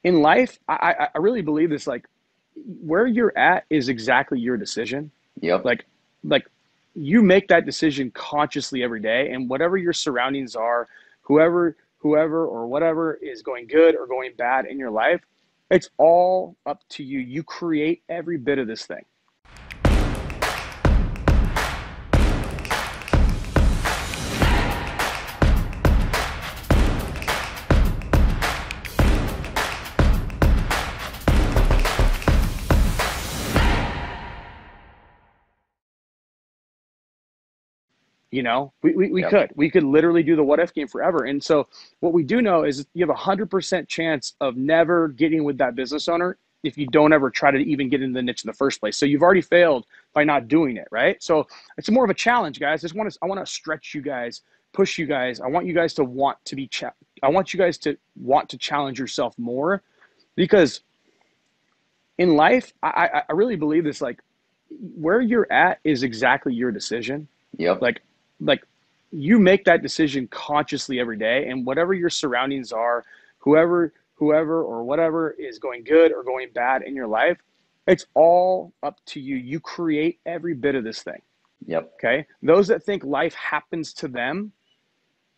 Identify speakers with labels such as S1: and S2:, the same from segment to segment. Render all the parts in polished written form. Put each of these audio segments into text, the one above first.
S1: In life, I really believe this, like where you're at is exactly your decision.
S2: Yep.
S1: Like, like you make that decision consciously every day, and whatever your surroundings are, whoever or whatever is going good or going bad in your life, it's all up to you. You create every bit of this thing. We
S2: Yep.
S1: could literally do the what if game forever. And so what we do know is you have 100% chance of never getting with that business owner if you don't ever try to even get into the niche in the first place. So you've already failed by not doing it, right? So it's more of a challenge, guys. I want to stretch you guys, push you guys. I want you guys to want to I want you guys to want to challenge yourself more, because in life, I really believe this, like where you're at is exactly your decision.
S2: Yep.
S1: like like you make that decision consciously every day, and whatever your surroundings are, whoever or whatever is going good or going bad in your life, it's all up to you. You create every bit of this thing.
S2: Yep.
S1: Okay, those that think life happens to them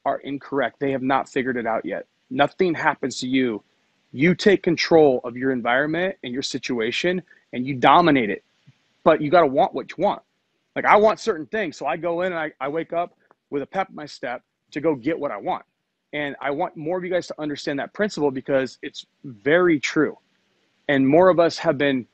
S1: are incorrect. They have not figured it out yet. Nothing happens to you. You take control of your environment and your situation, and you dominate it. But you got to want what you want. Like I want certain things. So I go in and I wake up with a pep in my step to go get what I want. And I want more of you guys to understand that principle, because it's very true. And more of us have been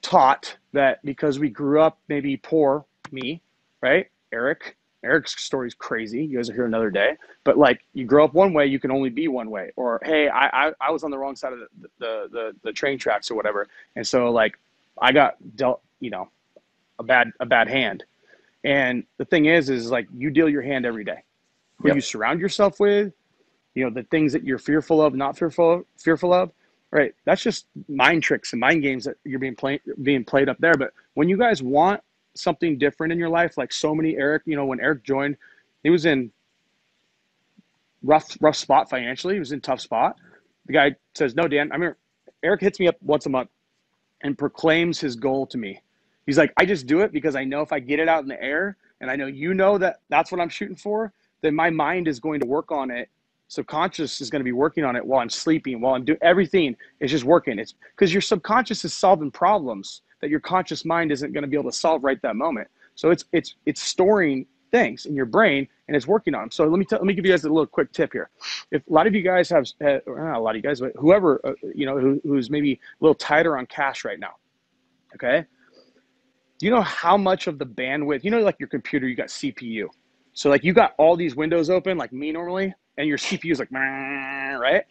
S1: taught that because we grew up maybe poor, me, right? Eric's story is crazy. You guys will hear another day. But like you grow up one way, you can only be one way. Or hey, I was on the wrong side of the train tracks or whatever. And so like I got dealt, a bad hand. And the thing is like you deal your hand every day. Who you
S2: Yep.
S1: surround yourself with, the things that you're fearful of, not fearful of, right? That's just mind tricks and mind games that you're being played up there. But when you guys want something different in your life, like so many Eric, when Eric joined, he was in rough spot financially. He was in tough spot. The guy says, "No, Dan." I mean, Eric hits me up once a month and proclaims his goal to me. He's like, I just do it because I know if I get it out in the air, and I know that that's what I'm shooting for, then my mind is going to work on it. Subconscious is going to be working on it while I'm sleeping, while I'm doing everything. It's just working. It's because your subconscious is solving problems that your conscious mind isn't going to be able to solve right that moment. So it's storing things in your brain, and it's working on them. So let me give you guys a little quick tip here. If a lot of you guys have, or not a lot of you guys, but whoever who's maybe a little tighter on cash right now, okay? Do you know how much of the bandwidth, like your computer, you got CPU. So like you got all these windows open like me normally, and your CPU is like, right?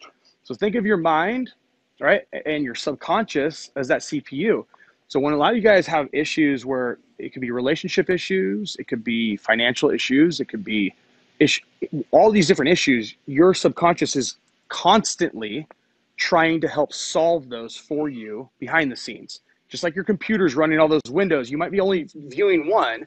S1: So think of your mind, right? And your subconscious as that CPU. So when a lot of you guys have issues where it could be relationship issues, it could be financial issues, it could be issue, all these different issues, your subconscious is constantly trying to help solve those for you behind the scenes. Just like your computer's running all those windows, you might be only viewing one,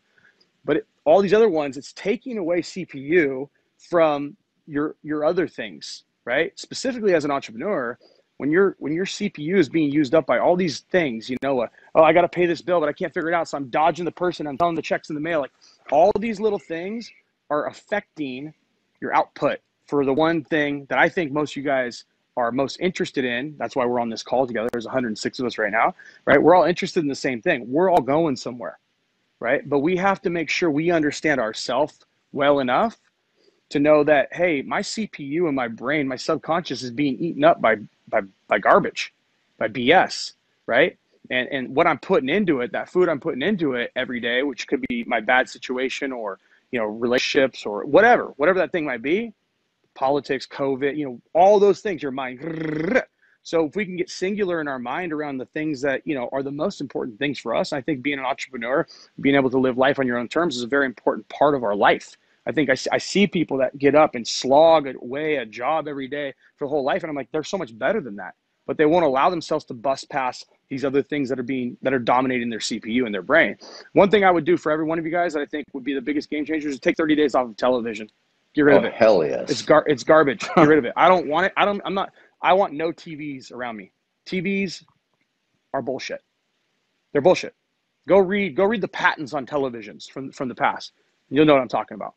S1: but all these other ones, it's taking away CPU from your other things, right? Specifically as an entrepreneur, when your CPU is being used up by all these things, oh, I got to pay this bill, but I can't figure it out, so I'm dodging the person, I'm telling the checks in the mail. Like all these little things are affecting your output for the one thing that I think most of you guys are most interested in. That's why we're on this call together. There's 106 of us right now, right? We're all interested in the same thing. We're all going somewhere, right? But we have to make sure we understand ourselves well enough to know that, hey, my CPU and my brain, my subconscious is being eaten up by garbage, by BS, right? And what I'm putting into it, that food I'm putting into it every day, which could be my bad situation or, relationships or whatever that thing might be, politics, COVID, all those things, your mind. So if we can get singular in our mind around the things that, are the most important things for us, I think being an entrepreneur, being able to live life on your own terms is a very important part of our life. I think I see people that get up and slog away a job every day for the whole life. And I'm like, they're so much better than that, but they won't allow themselves to bust past these other things that are dominating their CPU and their brain. One thing I would do for every one of you guys that I think would be the biggest game changer is take 30 days off of television. Get rid
S2: Oh,
S1: of it.
S2: hell yes.
S1: It's garbage. Get rid of it. I don't want it. I'm not, I want no TVs around me. TVs are bullshit. They're bullshit. Go read the patents on televisions from the past. You'll know what I'm talking about.